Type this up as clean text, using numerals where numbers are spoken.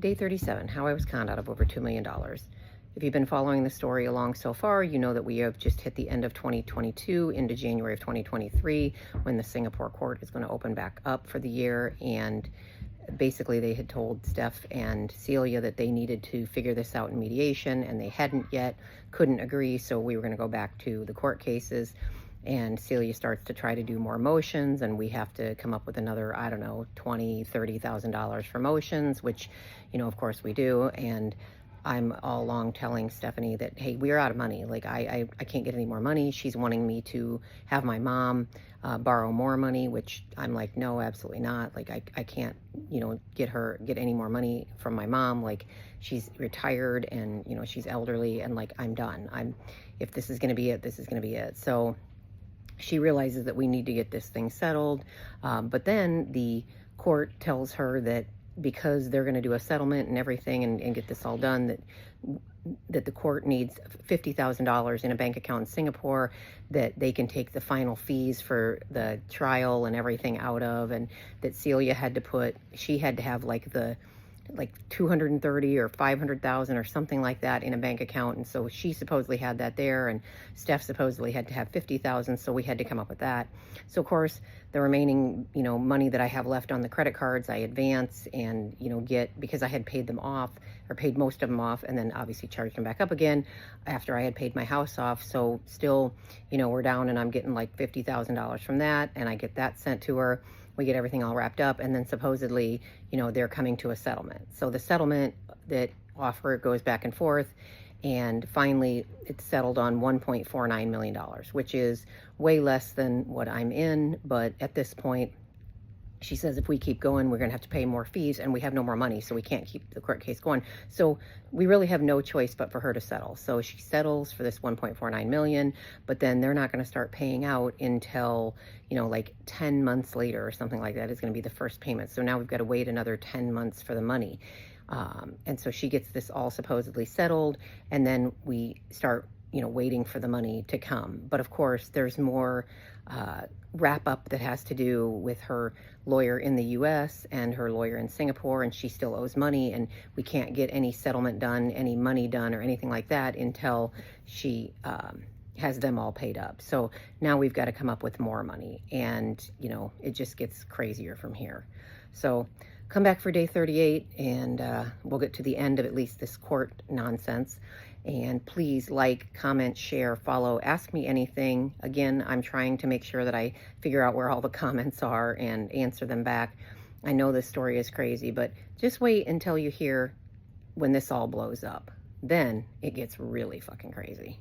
Day 37, how I was conned out of over $2 million. If you've been following the story along so far, you know that we have just hit the end of 2022 into January of 2023 when the Singapore court is going to open back up for the year. And basically they had told Steph and Celia that they needed to figure this out in mediation, and they hadn't yet, couldn't agree. So we were going to go back to the court cases. And Celia starts to try to do more motions, and we have to come up with another, I don't know, $20,000, $30,000 for motions, which, you know, of course we do. And I'm all along telling Stephanie that, hey, we're out of money. Like, I can't get any more money. She's wanting me to have my mom borrow more money, which I'm like, no, absolutely not. Like, I can't, you know, get any more money from my mom. Like, she's retired and, you know, she's elderly, and like, I'm done. If this is going to be it, this is going to be it. So she realizes that we need to get this thing settled. But then the court tells her that because they're going to do a settlement and everything and get this all done, that the court needs $50,000 in a bank account in Singapore that they can take the final fees for the trial and everything out of, and that Celia had to have like 230 or 500,000 or something like that in a bank account. And so she supposedly had that there, and Steph supposedly had to have 50,000. So we had to come up with that. So of course the remaining, you know, money that I have left on the credit cards, I advance and, you know, because I had paid them off, or paid most of them off, and then obviously charged them back up again after I had paid my house off. So still, you know, we're down, and I'm getting like $50,000 from that, and I get that sent to her. We get everything all wrapped up, and then supposedly, you know, they're coming to a settlement. So the settlement, that offer goes back and forth, and finally it's settled on $1.49 million, which is way less than what I'm in. But at this point, she says if we keep going, we're going to have to pay more fees, and we have no more money, so we can't keep the court case going. So we really have no choice but for her to settle. So she settles for this $1.49 million, but then they're not going to start paying out until, you know, like 10 months later or something like that is going to be the first payment. So now we've got to wait another 10 months for the money. And so she gets this all supposedly settled, and then we start, you know, waiting for the money to come. But of course, there's more wrap up that has to do with her lawyer in the US and her lawyer in Singapore, and she still owes money, and we can't get any settlement done, any money done, or anything like that until she has them all paid up. So now we've got to come up with more money, and, you know, it just gets crazier from here. So come back for day 38, and we'll get to the end of at least this court nonsense. And please like, comment, share, follow, ask me anything. Again, I'm trying to make sure that I figure out where all the comments are and answer them back. I know this story is crazy, but just wait until you hear when this all blows up. Then it gets really fucking crazy.